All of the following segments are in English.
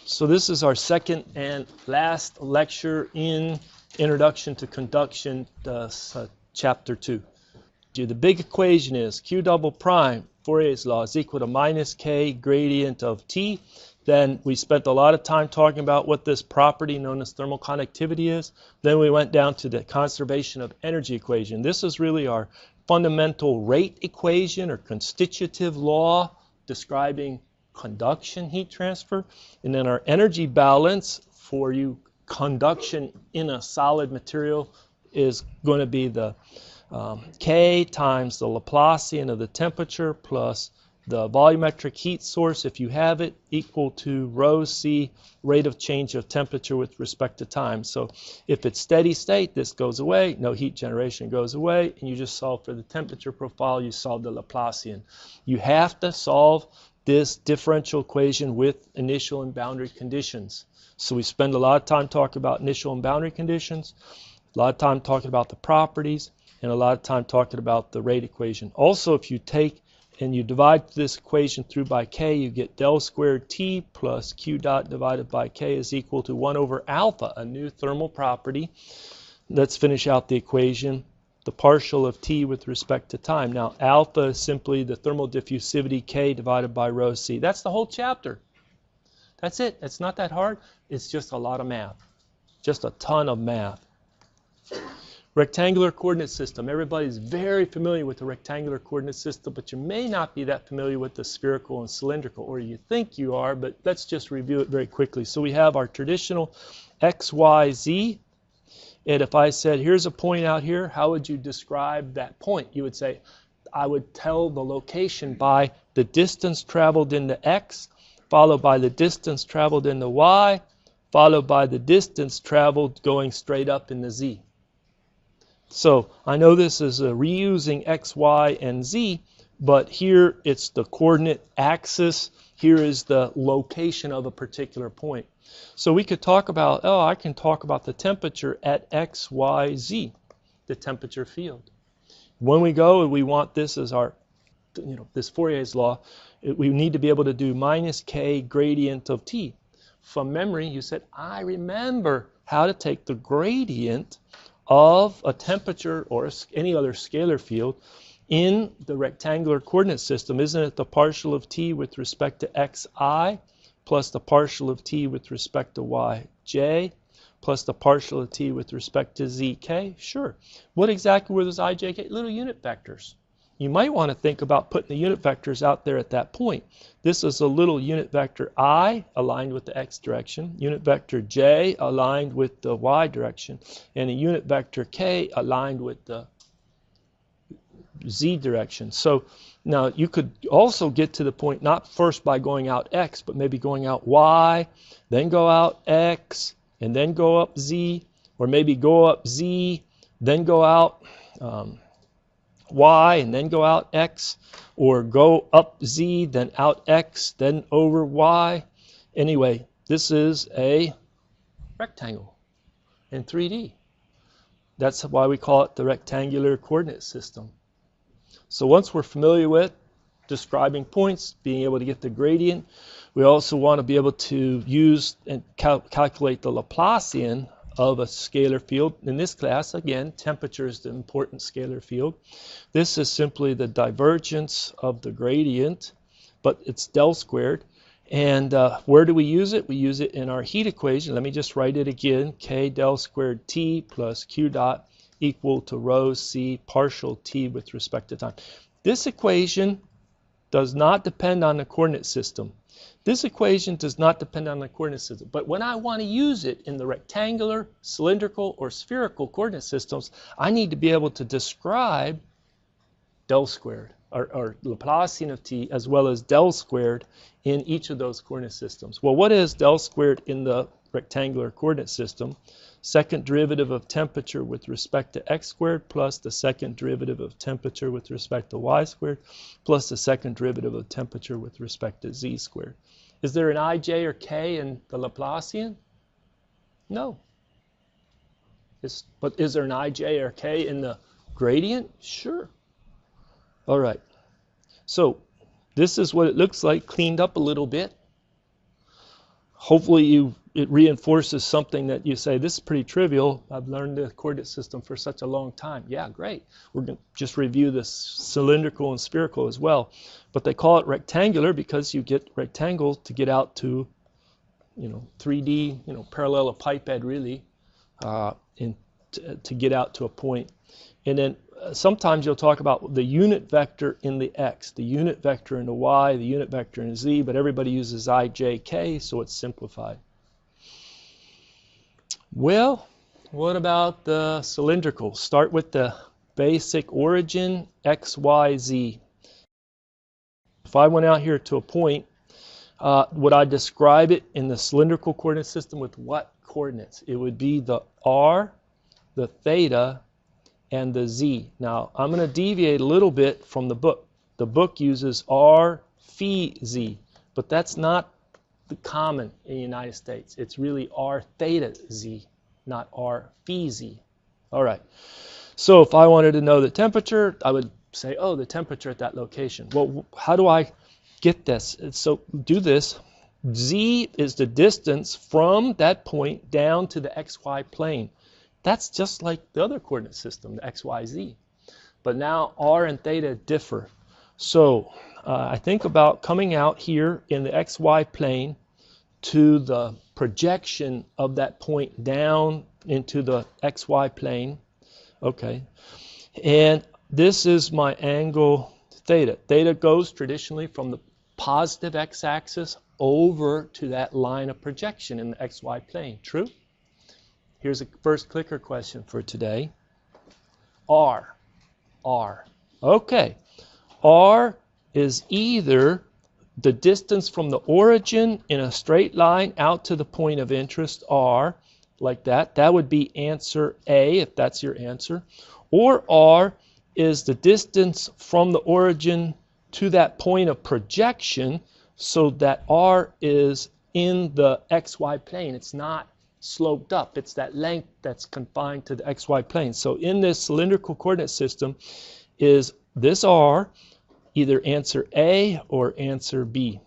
So this is our second and last lecture in Introduction to Conduction, Chapter 2. The big equation is Q double prime, Fourier's law, is equal to minus K gradient of T. Then we spent a lot of time talking about what this property known as thermal conductivity is. Then we went down to the conservation of energy equation. This is really our fundamental rate equation or constitutive law describing conduction heat transfer. And then our energy balance for you conduction in a solid material is going to be the K times the Laplacian of the temperature plus the volumetric heat source, if you have it, equal to rho C, rate of change of temperature with respect to time. So if it's steady state, this goes away, no heat generation goes away, and you just solve for the temperature profile, you solve the Laplacian. You have to solve this differential equation with initial and boundary conditions. So we spend a lot of time talking about initial and boundary conditions, a lot of time talking about the properties, and a lot of time talking about the rate equation. Also, if you take and you divide this equation through by K, you get del squared T plus Q dot divided by K is equal to 1 over alpha, a new thermal property. Let's finish out the equation. The partial of T with respect to time. Now, alpha is simply the thermal diffusivity K divided by rho C. That's the whole chapter. That's it. It's not that hard. It's just a lot of math. Just a ton of math. Rectangular coordinate system. Everybody's very familiar with the rectangular coordinate system, but you may not be that familiar with the spherical and cylindrical, or you think you are, but let's just review it very quickly. So we have our traditional X, Y, Z. And if I said, here's a point out here, how would you describe that point? You would say, I would tell the location by the distance traveled in the X, followed by the distance traveled in the Y, followed by the distance traveled going straight up in the Z. So I know this is reusing X, Y, and Z, but here it's the coordinate axis. Here is the location of a particular point. So we could talk about, I can talk about the temperature at X, Y, Z, the temperature field. When we go and we want this as our, this Fourier's law, we need to be able to do minus K gradient of T. From memory, you said, I remember how to take the gradient of a temperature or any other scalar field in the rectangular coordinate system. Isn't it the partial of T with respect to xi plus the partial of T with respect to yj plus the partial of T with respect to zk? Sure. What exactly were those ijk? Little unit vectors. You might want to think about putting the unit vectors out there at that point. This is a little unit vector I aligned with the x direction, unit vector j aligned with the y direction, and a unit vector k aligned with the z direction. So now you could also get to the point not first by going out x, but maybe going out y, then go out x, and then go up z, or maybe go up z, then go out y, and then go out x, or go up z, then out x, then over y. Anyway, this is a rectangle in 3D. That's why we call it the rectangular coordinate system. So once we're familiar with describing points, being able to get the gradient, we also want to be able to use and calculate the Laplacian of a scalar field. In this class, again, temperature is the important scalar field. This is simply the divergence of the gradient, but it's del squared. And where do we use it? We use it in our heat equation. Let me just write it again. K del squared T plus Q dot equal to rho C partial T with respect to time. This equation does not depend on the coordinate system. This equation does not depend on the coordinate system, but when I want to use it in the rectangular, cylindrical, or spherical coordinate systems, I need to be able to describe del squared, or Laplacian of T, as well as del squared in each of those coordinate systems. Well, what is del squared in the rectangular coordinate system? Second derivative of temperature with respect to x squared plus the second derivative of temperature with respect to y squared plus the second derivative of temperature with respect to z squared. Is there an ij or k in the Laplacian? No. But is there an ij or k in the gradient? Sure. All right. So this is what it looks like, cleaned up a little bit. hopefully it reinforces something that you say, this is pretty trivial. I've learned the coordinate system for such a long time. Yeah, great. We're going to just review this cylindrical and spherical as well. But they call it rectangular because you get rectangle to get out to, 3D, parallelepiped really, to get out to a point. And then sometimes you'll talk about the unit vector in the x, the unit vector in the y, the unit vector in z, but everybody uses I, j, k, so it's simplified. Well, what about the cylindrical? Start with the basic origin, x, y, z. If I went out here to a point, would I describe it in the cylindrical coordinate system with what coordinates? It would be the r, the theta, and the z. Now, I'm going to deviate a little bit from the book. The book uses r phi z, but that's not the common in the United States. It's really r theta z, not r phi z. All right. So if I wanted to know the temperature, I would say, oh, the temperature at that location. Well, how do I get this? So do this. Z is the distance from that point down to the xy plane. That's just like the other coordinate system, the x, y, z. But now r and theta differ. So I think about coming out here in the xy plane to the projection of that point down into the xy plane. Okay. And this is my angle theta. Theta goes traditionally from the positive x-axis over to that line of projection in the xy plane. True? Here's a first clicker question for today. R. Okay. R is either the distance from the origin in a straight line out to the point of interest, R, like that. That would be answer A, if that's your answer. Or R is the distance from the origin to that point of projection, so that R is in the xy plane. It's not sloped up. It's that length that's confined to the xy plane. So in this cylindrical coordinate system is this R, either answer A or answer B.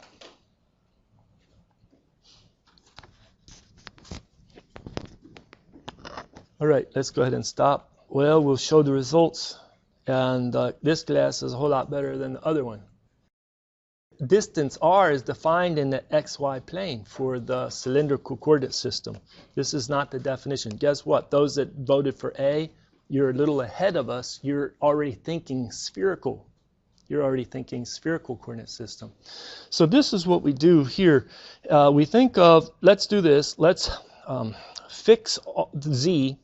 All right, let's go ahead and stop. Well, we'll show the results, and this class is a whole lot better than the other one. Distance r is defined in the xy plane for the cylindrical coordinate system. This is not the definition. Guess what? Those that voted for A, you're a little ahead of us. You're already thinking spherical. You're already thinking spherical coordinate system. So this is what we do here. We think of, let's do this. Let's fix z,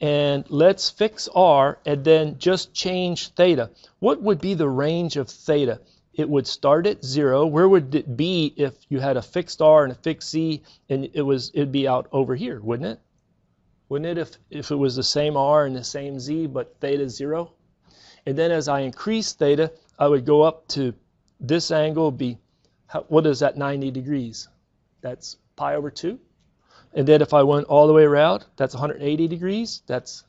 and let's fix r, and then just change theta. What would be the range of theta? It would start at 0. Where would it be if you had a fixed r and a fixed z, and it'd be out over here, wouldn't it? Wouldn't it if it was the same r and the same z, but theta 0? And then as I increase theta, I would go up to this angle be, what is that, 90 degrees? That's pi over 2. And then if I went all the way around, that's 180 degrees. That's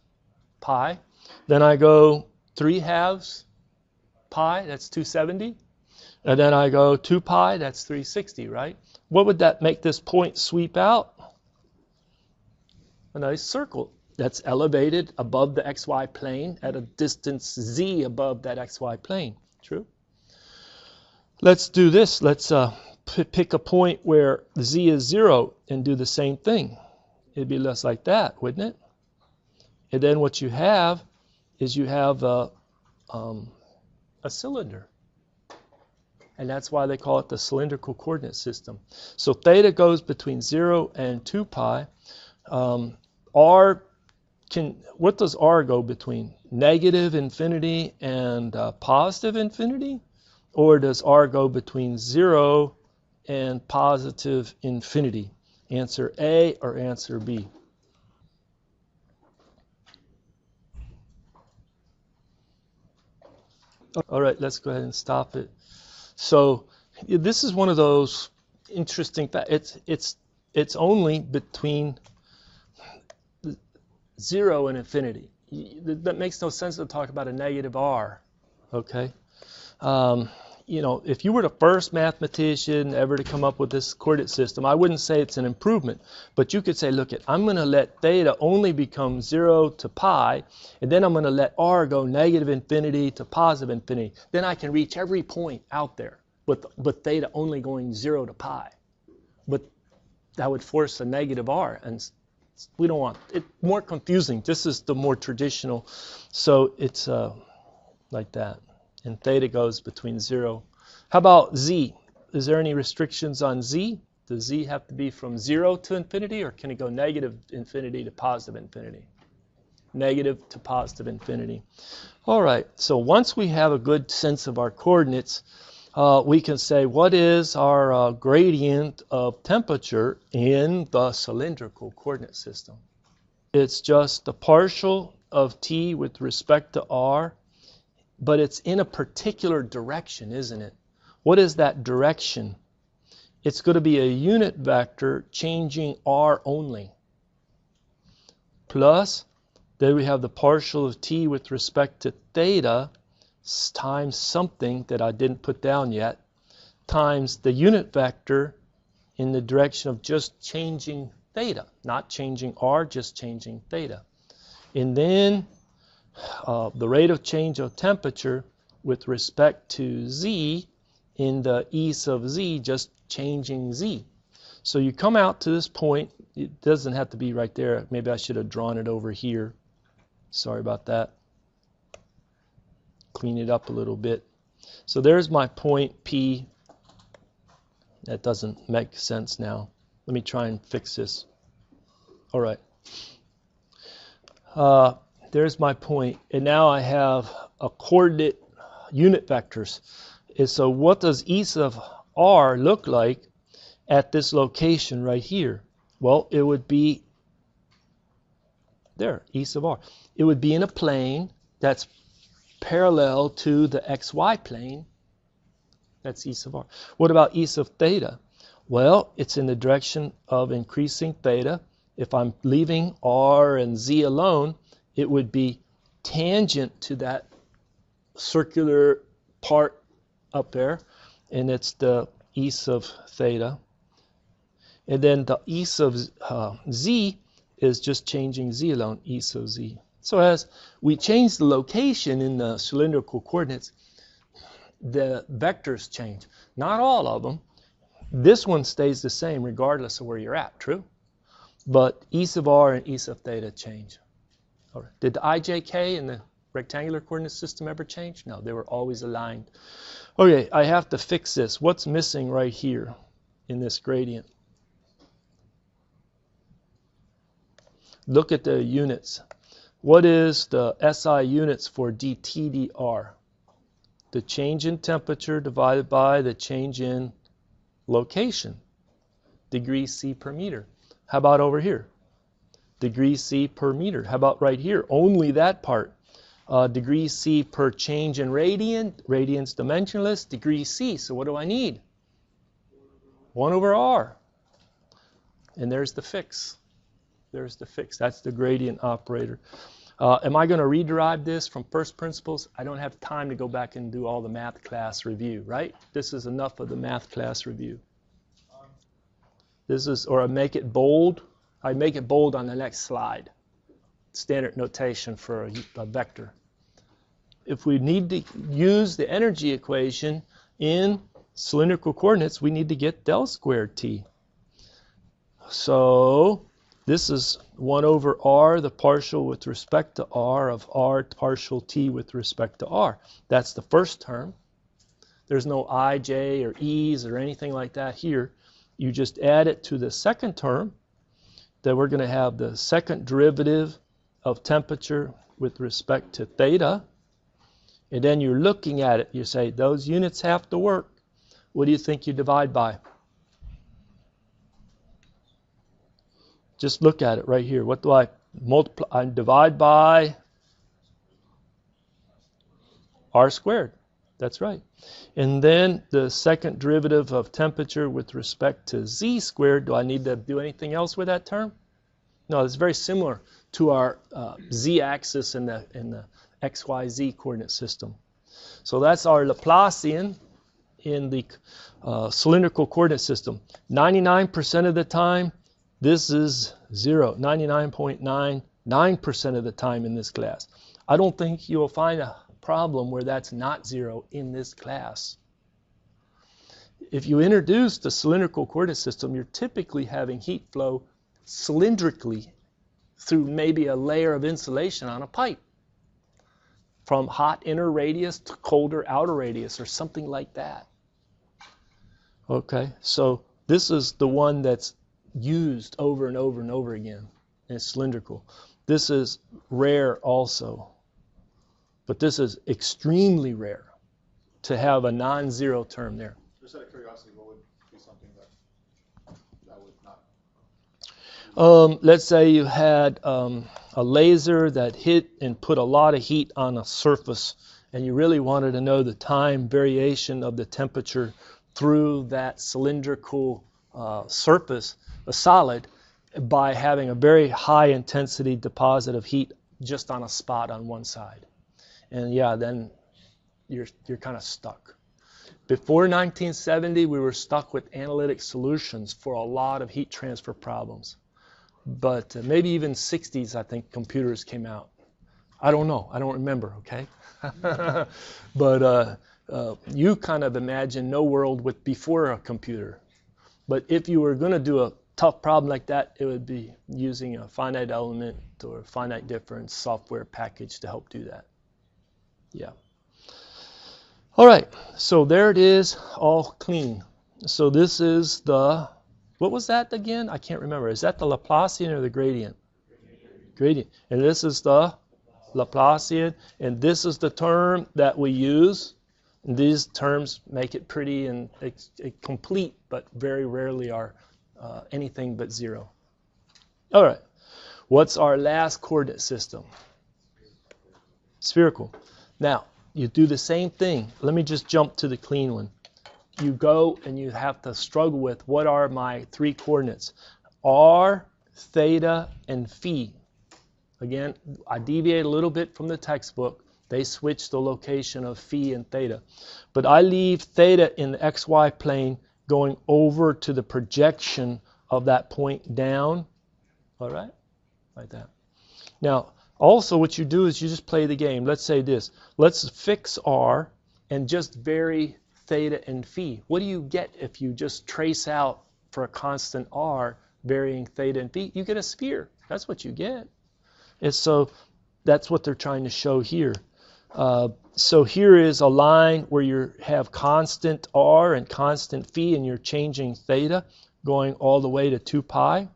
pi. Then I go 3/2 pi, that's 270. And then I go 2 pi, that's 360, right? What would that make this point sweep out? A nice circle that's elevated above the xy plane at a distance z above that xy plane. True? Let's do this. Let's pick a point where z is 0 and do the same thing. It'd be less like that, wouldn't it? And then what you have is you have a cylinder. And that's why they call it the cylindrical coordinate system. So theta goes between 0 and 2 pi. What does r go between? Negative infinity and positive infinity? Or does r go between 0 and positive infinity? Answer A or answer B? All right, let's go ahead and stop it. So this is one of those interesting facts. It's only between 0 and infinity. That makes no sense to talk about a negative r. Okay. you know, if you were the first mathematician ever to come up with this coordinate system, I wouldn't say it's an improvement, but you could say, look, I'm going to let theta only become 0 to pi, and then I'm going to let r go negative infinity to positive infinity. Then I can reach every point out there with theta only going 0 to pi. But that would force a negative r, and we don't want it. More confusing. This is the more traditional, so it's like that. And theta goes between 0. How about z? Is there any restrictions on z? Does z have to be from 0 to infinity, or can it go negative infinity to positive infinity? Negative to positive infinity. All right, so once we have a good sense of our coordinates, we can say, what is our gradient of temperature in the cylindrical coordinate system? It's just the partial of t with respect to r, but it's in a particular direction, isn't it? What is that direction? It's going to be a unit vector changing r only. Plus, then we have the partial of t with respect to theta times something that I didn't put down yet, times the unit vector in the direction of just changing theta, not changing r, just changing theta. And then the rate of change of temperature with respect to z in the e sub z, just changing z. So you come out to this point. It doesn't have to be right there. Maybe I should have drawn it over here. Sorry about that. Clean it up a little bit. So there's my point P. That doesn't make sense now. Let me try and fix this. All right. There's my point, and now I have a coordinate unit vectors. And so what does e sub r look like at this location right here? Well, it would be there, e sub r. It would be in a plane that's parallel to the xy plane. That's e sub r. What about e sub theta? Well, it's in the direction of increasing theta. If I'm leaving r and z alone, it would be tangent to that circular part up there, and it's the e sub theta. And then the e sub z is just changing z alone, e sub z. So as we change the location in the cylindrical coordinates, the vectors change. Not all of them. This one stays the same regardless of where you're at, true? But e sub r and e sub theta change. All right. Did the ijk in the rectangular coordinate system ever change? No, they were always aligned. Okay, I have to fix this. What's missing right here in this gradient? Look at the units. What is the SI units for dt dr? The change in temperature divided by the change in location. Degrees C per meter. How about over here? Degrees C per meter. How about right here? Only that part. Degrees C per change in radian. Radian's dimensionless. Degrees C. So what do I need? 1 over r. And there's the fix. There's the fix. That's the gradient operator. Am I going to rederive this from first principles? I don't have time to go back and do all the math class review, right? This is enough of the math class review. This is, or I make it bold. I make it bold on the next slide. Standard notation for a vector. If we need to use the energy equation in cylindrical coordinates, we need to get del squared t. So this is 1 over r, the partial with respect to r of r partial t with respect to r. That's the first term. There's no I, j, or e's or anything like that here. You just add it to the second term. Then we're going to have the second derivative of temperature with respect to theta. And then you're looking at it. You say, those units have to work. What do you think you divide by? Just look at it right here. What do I multiply? I divide by r squared. That's right. And then the second derivative of temperature with respect to z squared. Do I need to do anything else with that term? No, it's very similar to our z-axis in the xyz coordinate system. So that's our Laplacian. in the cylindrical coordinate system. 99% of the time, this is 0. 99.99% of the time in this class. I don't think you'll find a problem where that's not 0 in this class. If you introduce the cylindrical coordinate system, you're typically having heat flow cylindrically through maybe a layer of insulation on a pipe, from hot inner radius to colder outer radius or something like that. Okay, so this is the one that's used over and over and over again, and it's cylindrical. This is rare also, but this is extremely rare to have a non-zero term there. Just out of curiosity, what would be something that would not? Let's say you had a laser that hit and put a lot of heat on a surface, and you really wanted to know the time variation of the temperature through that cylindrical surface, a solid, by having a very high intensity deposit of heat just on a spot on one side. And yeah, then you're kind of stuck. Before 1970, we were stuck with analytic solutions for a lot of heat transfer problems. But maybe even 60s, I think, computers came out. I don't know. I don't remember, okay? But you kind of imagine no world with before a computer. But if you were going to do a tough problem like that, it would be using a finite element or finite difference software package to help do that. Yeah. All right, so there it is, all clean. So this is the, what was that again? I can't remember. Is that the Laplacian or the gradient? Gradient. And this is the Laplacian, and this is the term that we use. And these terms make it pretty and complete, but very rarely are anything but 0. All right, what's our last coordinate system? Spherical. Now, you do the same thing. Let me just jump to the clean one. You go and you have to struggle with what are my 3 coordinates? R, theta, and phi. Again, I deviate a little bit from the textbook. They switch the location of phi and theta. But I leave theta in the xy plane going over to the projection of that point down. All right? Like that. Now, also what you do is you just play the game. Let's say this. Let's fix R and just vary theta and phi. What do you get if you just trace out for a constant R varying theta and phi? You get a sphere. That's what you get. And so that's what they're trying to show here. So here is a line where you have constant R and constant phi, and you're changing theta going all the way to 2 pi.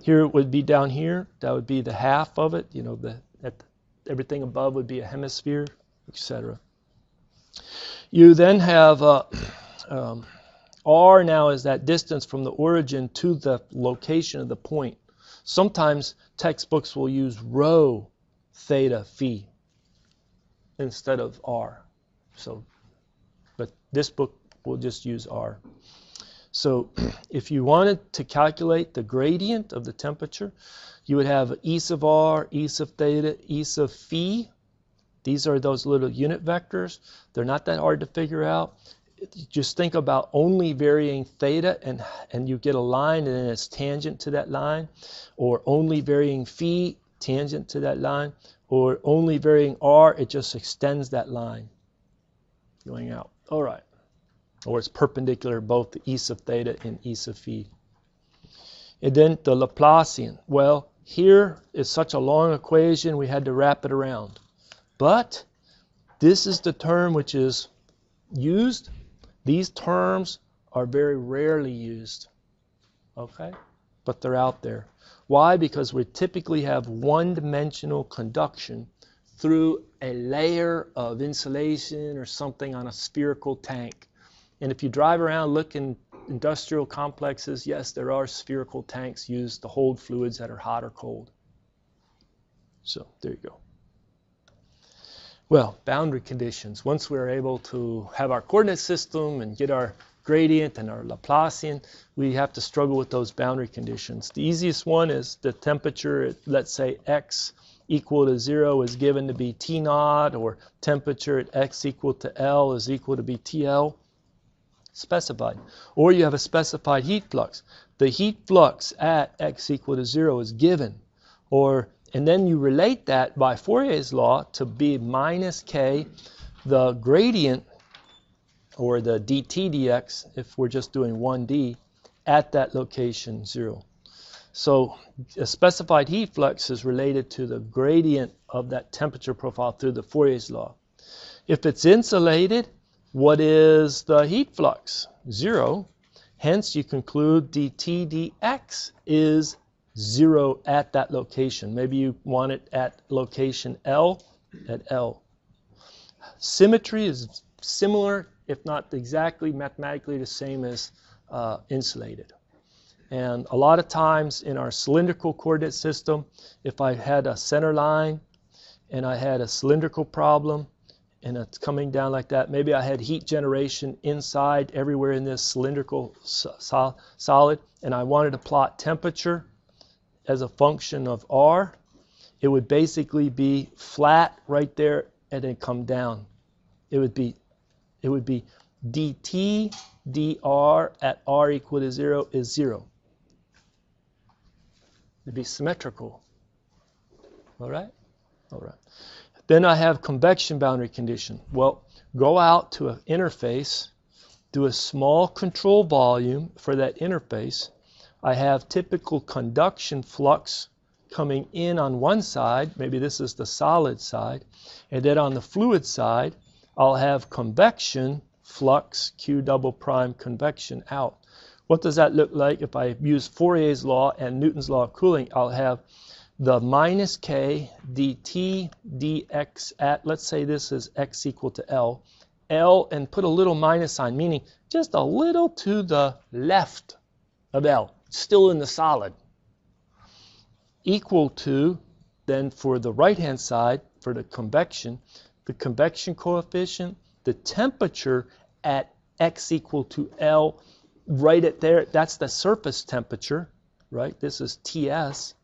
Here it would be down here. That would be the half of it. You know, everything above would be a hemisphere, etc. You then have R now is that distance from the origin to the location of the point. Sometimes textbooks will use rho theta phi instead of R. So, but this book will just use R. So if you wanted to calculate the gradient of the temperature, you would have E sub R, E sub theta, E sub phi. These are those little unit vectors. They're not that hard to figure out. Just think about only varying theta and you get a line and then it's tangent to that line, or only varying phi, tangent to that line, or only varying R, it just extends that line going out. All right. Or it's perpendicular both to E sub theta and E sub phi. And then the Laplacian. Well, here is such a long equation we had to wrap it around. But this is the term which is used. These terms are very rarely used. Okay? But they're out there. Why? Because we typically have one-dimensional conduction through a layer of insulation or something on a spherical tank. And if you drive around, look in industrial complexes, yes, there are spherical tanks used to hold fluids that are hot or cold. So there you go. Well, boundary conditions. Once we're able to have our coordinate system and get our gradient and our Laplacian, we have to struggle with those boundary conditions. The easiest one is the temperature at, let's say, X equal to 0 is given to be T naught, or temperature at X equal to L is equal to be TL. Specified. Or you have a specified heat flux. The heat flux at X equal to 0 is given. And then you relate that by Fourier's law to be minus K, the gradient, or the dt dx, if we're just doing 1D, at that location 0. So a specified heat flux is related to the gradient of that temperature profile through the Fourier's law. If it's insulated, what is the heat flux? 0. Hence, you conclude dt dx is 0 at that location. Maybe you want it at location L, at L. Symmetry is similar, if not exactly mathematically the same as insulated. And a lot of times in our cylindrical coordinate system, if I had a center line and I had a cylindrical problem and it's coming down like that, maybe I had heat generation inside everywhere in this cylindrical solid, and I wanted to plot temperature as a function of R, it would basically be flat right there and then come down. It would be dt dr at R equal to 0 is 0. It'd be symmetrical. All right? All right. Then I have convection boundary condition. Well, go out to an interface, do a small control volume for that interface. I have typical conduction flux coming in on one side. Maybe this is the solid side. And then on the fluid side, I'll have convection flux, Q double prime convection out. What does that look like? If I use Fourier's law and Newton's law of cooling, I'll have the minus K dt dx at, let's say this is X equal to L, and put a little minus sign, meaning just a little to the left of L, still in the solid, equal to, then for the right-hand side, for the convection coefficient, the temperature at X equal to L, right at there, that's the surface temperature, right? This is TS,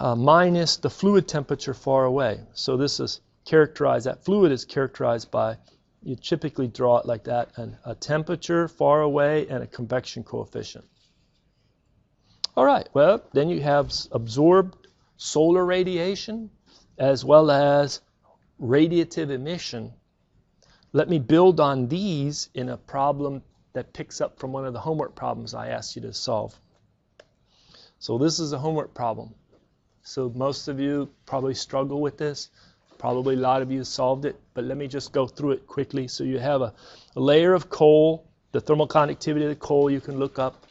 minus the fluid temperature far away. So this is characterized, that fluid is characterized by, you typically draw it like that, a temperature far away and a convection coefficient. All right, well, then you have absorbed solar radiation as well as radiative emission. Let me build on these in a problem that picks up from one of the homework problems I asked you to solve. So this is a homework problem. So most of you probably struggle with this. Probably a lot of you solved it, but let me just go through it quickly. So you have a layer of coal. The thermal conductivity of the coal you can look up.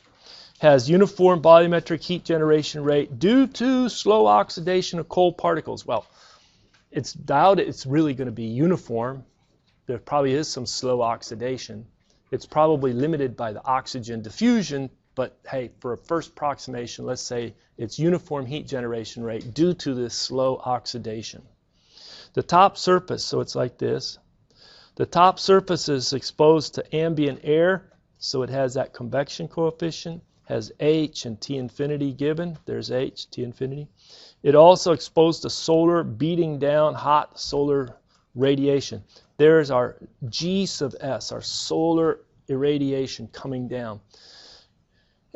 Has uniform volumetric heat generation rate due to slow oxidation of coal particles. Well, it's doubted it's really going to be uniform. There probably is some slow oxidation. It's probably limited by the oxygen diffusion, but hey, for a first approximation, let's say it's uniform heat generation rate due to this slow oxidation. The top surface, so it's like this. The top surface is exposed to ambient air, so it has that convection coefficient, has H and T infinity given. There's H, T infinity. It also exposed to solar beating down hot solar radiation. There's our G sub S, our solar irradiation coming down.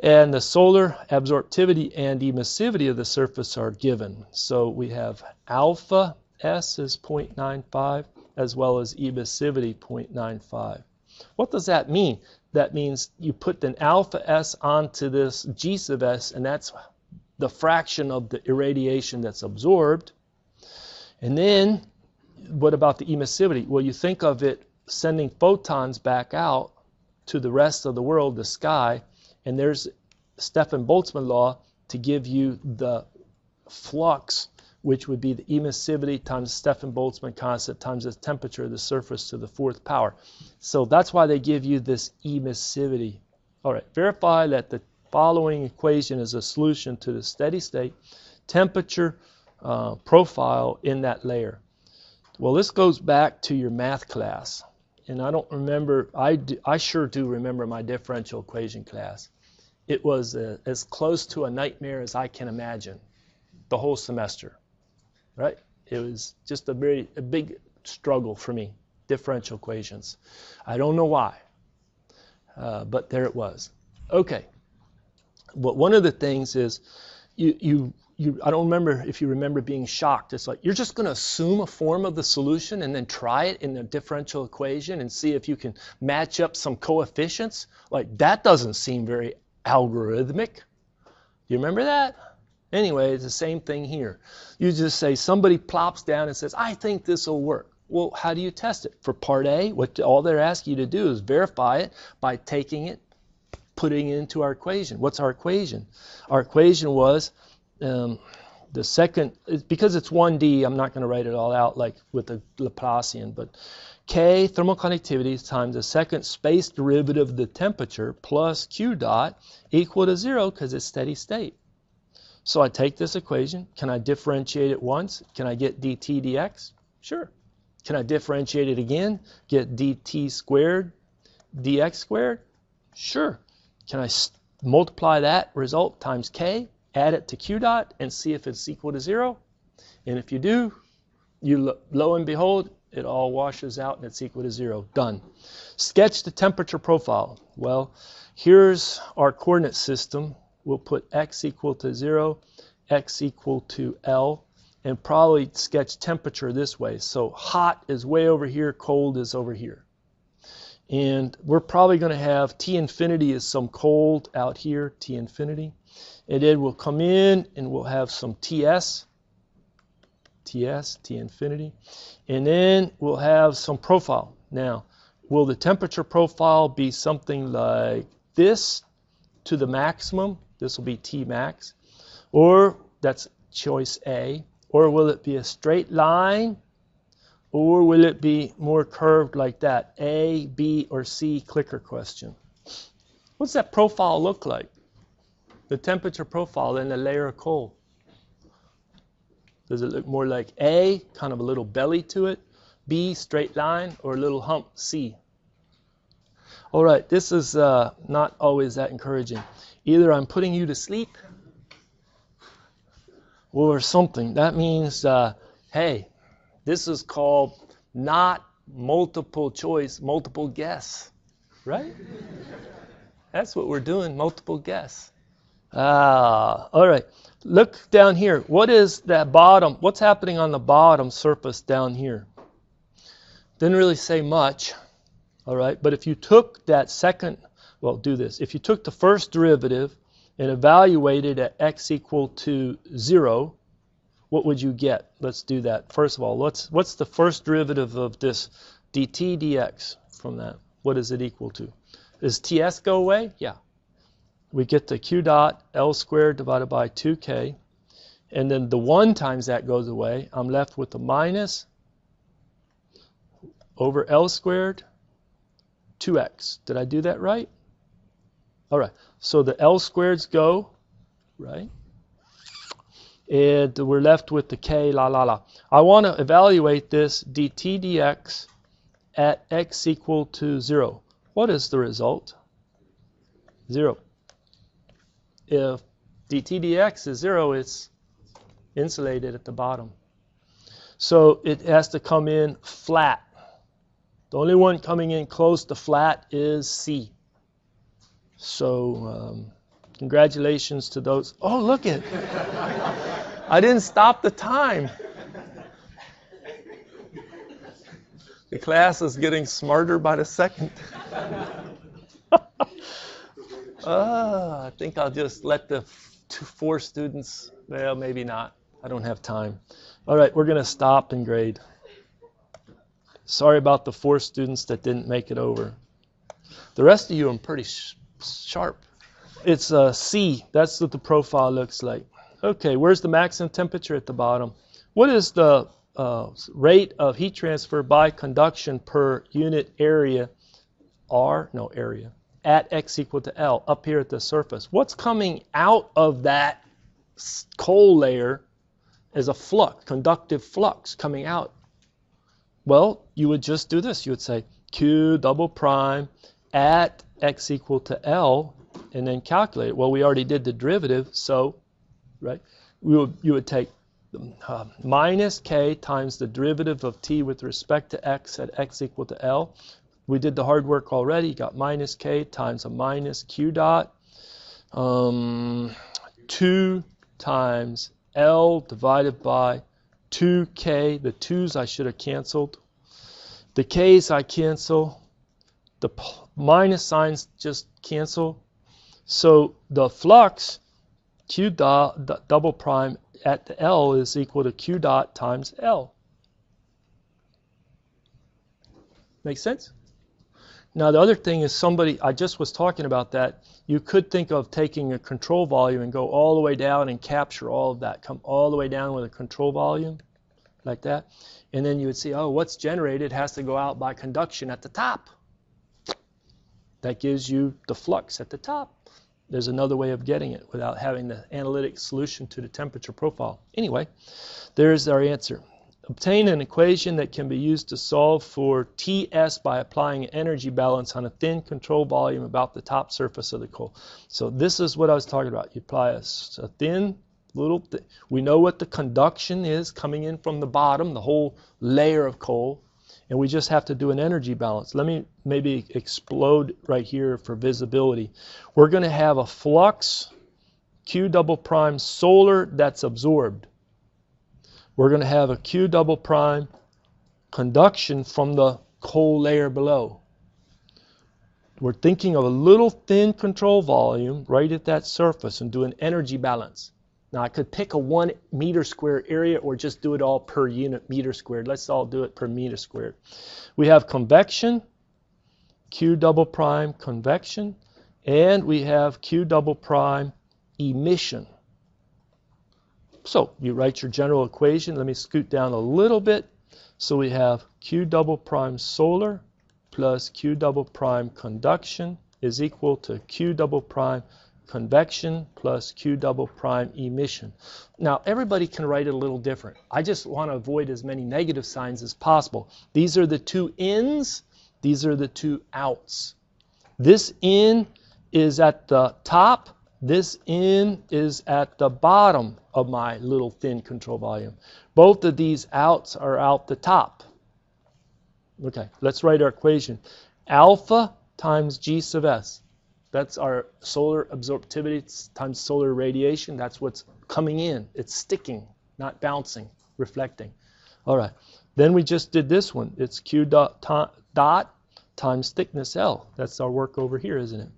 And the solar absorptivity and emissivity of the surface are given. So we have alpha S is 0.95 as well as emissivity 0.95. What does that mean? That means you put an alpha S onto this G sub S, and that's the fraction of the irradiation that's absorbed. And then what about the emissivity? Well, you think of it sending photons back out to the rest of the world, the sky, and there's Stefan-Boltzmann law to give you the flux, which would be the emissivity times Stefan-Boltzmann constant times the temperature of the surface to the fourth power. So that's why they give you this emissivity. All right, verify that the following equation is a solution to the steady state temperature profile in that layer. Well, this goes back to your math class. And I don't remember, I sure do remember my differential equation class. It was as close to a nightmare as I can imagine the whole semester. right? It was just a big struggle for me, differential equations. I don't know why, but there it was. Okay, but one of the things is I don't remember if you remember being shocked. It's like you're just going to assume a form of the solution and then try it in a differential equation and see if you can match up some coefficients. Like that doesn't seem very algorithmic. You remember that? Anyway, it's the same thing here. You just say somebody plops down and says, I think this will work. Well, how do you test it? For part A, what all they're asking you to do is verify it by taking it, putting it into our equation. What's our equation? Our equation was the second, because it's 1D, I'm not going to write it all out like with the Laplacian, but K thermal conductivity times the second space derivative of the temperature plus Q dot equal to 0 because it's steady state. So I take this equation. Can I differentiate it once? Can I get dt dx? Sure. Can I differentiate it again? Get dt squared dx squared? Sure. Can I multiply that result times k, add it to q dot, and see if it's equal to 0? And if you do, lo and behold, it all washes out and it's equal to 0. Done. Sketch the temperature profile. Well, here's our coordinate system. We'll put x equal to 0, x equal to L, and probably sketch temperature this way. So hot is way over here, cold is over here. And we're probably going to have T infinity is some cold out here, T infinity. And then we'll come in and we'll have some TS, T infinity. And then we'll have some profile. Now, will the temperature profile be something like this to the maximum? This will be T max. Or that's choice A. Or will it be a straight line? Or will it be more curved like that? A, B, or C clicker question. What's that profile look like? The temperature profile in a layer of coal. Does it look more like A, kind of a little belly to it, B, straight line, or a little hump, C? All right, this is not always that encouraging. Either I'm putting you to sleep or something. That means, hey, this is called not multiple choice, multiple guess, right? That's what we're doing, multiple guess. All right, look down here. What is that bottom? What's happening on the bottom surface down here? Didn't really say much, all right? But if you took that second, well, do this. If you took the first derivative and evaluated at x equal to 0, what would you get? Let's do that. First of all, what's the first derivative of this dt dx from that? What is it equal to? Does ts go away? Yeah. We get the q dot L squared divided by 2k. And then the 1 times that goes away. I'm left with the minus over L squared 2x. Did I do that right? All right. So the L squareds go, right? And we're left with the k, I want to evaluate this dt dx at x equal to 0. What is the result? 0. If dt dx is 0, it's insulated at the bottom. So it has to come in flat. The only one coming in close to flat is C. So congratulations to those. Oh, look it. I didn't stop the time. The class is getting smarter by the second. I think I'll just let the 4 students, well, maybe not. I don't have time. All right, we're going to stop and grade. Sorry about the 4 students that didn't make it over. The rest of you are pretty sharp. It's C. That's what the profile looks like. Okay, where's the maximum temperature at the bottom? What is the rate of heat transfer by conduction per unit area, area, at x equal to L, up here at the surface? What's coming out of that coal layer as a flux, conductive flux coming out? Well, you would just do this. You would say Q double prime at x equal to L, and then calculate it. Well, we already did the derivative, so, right, you would take minus k times the derivative of t with respect to x at x equal to L. We did the hard work already. You got minus k times a minus q dot. 2 times L divided by 2k. The 2's I should have canceled. The k's I cancel. The minus signs just cancel. So the flux q dot double prime at the L is equal to q dot times L. Make sense? Now the other thing is I just was talking about that. You could think of taking a control volume and go all the way down and capture all of that. Come all the way down with a control volume like that. And then you would see, oh, what's generated has to go out by conduction at the top. That gives you the flux at the top. There's another way of getting it without having the analytic solution to the temperature profile. Anyway, there's our answer. Obtain an equation that can be used to solve for Ts by applying an energy balance on a thin control volume about the top surface of the coal. So this is what I was talking about. You apply a thin little, we know what the conduction is coming in from the bottom, the whole layer of coal, and we just have to do an energy balance. Let me maybe explode right here for visibility. We're going to have a flux Q double prime solar that's absorbed. We're going to have a Q double prime conduction from the coal layer below. We're thinking of a little thin control volume right at that surface and do an energy balance. Now I could pick a 1 meter square area or just do it all per unit meter squared. Let's all do it per meter squared. We have convection, Q double prime convection, and we have Q double prime emission. So you write your general equation. Let me scoot down a little bit. So we have Q double prime solar plus Q double prime conduction is equal to Q double prime convection plus Q double prime emission. Now everybody can write it a little different. I just want to avoid as many negative signs as possible. These are the two ins. These are the two outs. This in is at the top. This in is at the bottom of my little thin control volume. Both of these outs are out the top. Okay, let's write our equation. Alpha times G sub S. That's our solar absorptivity times solar radiation. That's what's coming in. It's sticking, not bouncing, reflecting. All right, then we just did this one. It's Q dot times thickness L. That's our work over here, isn't it?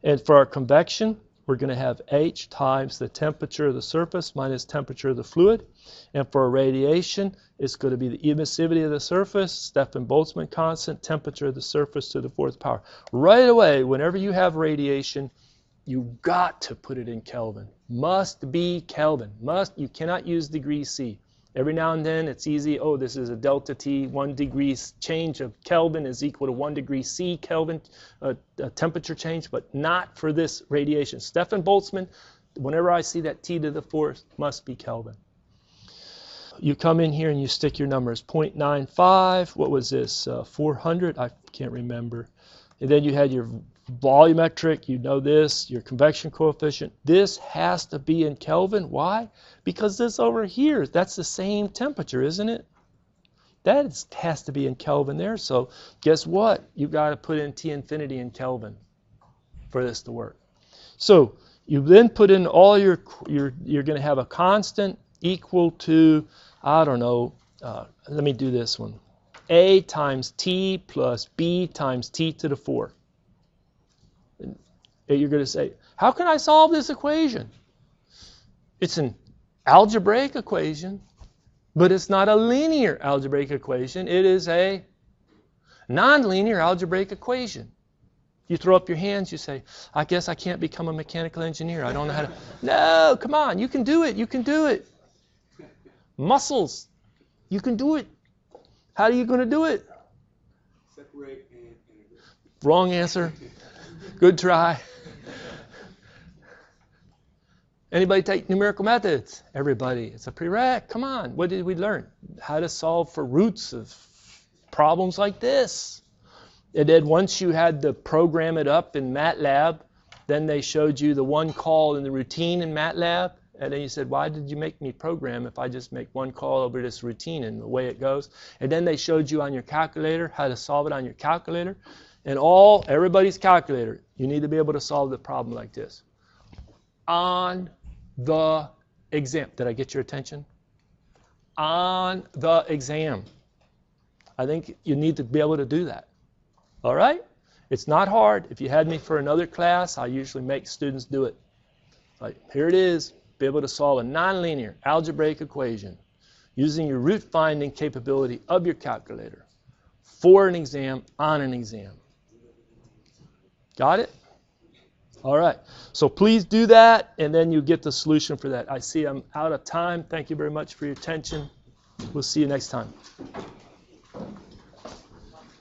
And for our convection, we're going to have H times the temperature of the surface minus temperature of the fluid. And for radiation, it's going to be the emissivity of the surface, Stefan-Boltzmann constant, temperature of the surface to the fourth power. Right away, whenever you have radiation, you've got to put it in Kelvin. Must be Kelvin. You cannot use degree C. Every now and then it's easy, oh, this is a delta T, 1 degree change of Kelvin is equal to 1 degree C Kelvin temperature change, but not for this radiation. Stefan-Boltzmann, whenever I see that T to the fourth, must be Kelvin. You come in here and you stick your numbers, 0.95, what was this, 400, I can't remember. And then you had your volumetric, you know this, your convection coefficient. This has to be in Kelvin. Why? Because this over here, that's the same temperature, isn't it? That has to be in Kelvin there. So guess what? You've got to put in T infinity in Kelvin for this to work. So you then put in all you're going to have a constant equal to, I don't know, let me do this one. A times T plus B times T to the 4. And you're going to say, how can I solve this equation? It's an algebraic equation, but it's not a linear algebraic equation. It is a nonlinear algebraic equation. You throw up your hands, you say, I guess I can't become a mechanical engineer. I don't know how to. No, come on, you can do it. You can do it. Muscles, you can do it. How are you going to do it? Separate and integrate. Wrong answer. Good try. Anybody take numerical methods? Everybody. It's a prereq. Come on. What did we learn? How to solve for roots of problems like this. And then once you had to program it up in MATLAB, then they showed you the one call in the routine in MATLAB, And then you said, why did you make me program if I just make one call over this routine and the way it goes? And then they showed you on your calculator how to solve it on your calculator. And everybody's calculator, you need to be able to solve the problem like this. On the exam. Did I get your attention? On the exam. I think you need to be able to do that. All right? It's not hard. If you had me for another class, I usually make students do it. Like, here it is. Be able to solve a nonlinear algebraic equation using your root finding capability of your calculator for an exam on an exam. Got it? All right. So please do that, and then you get the solution for that. I see I'm out of time. Thank you very much for your attention. We'll see you next time.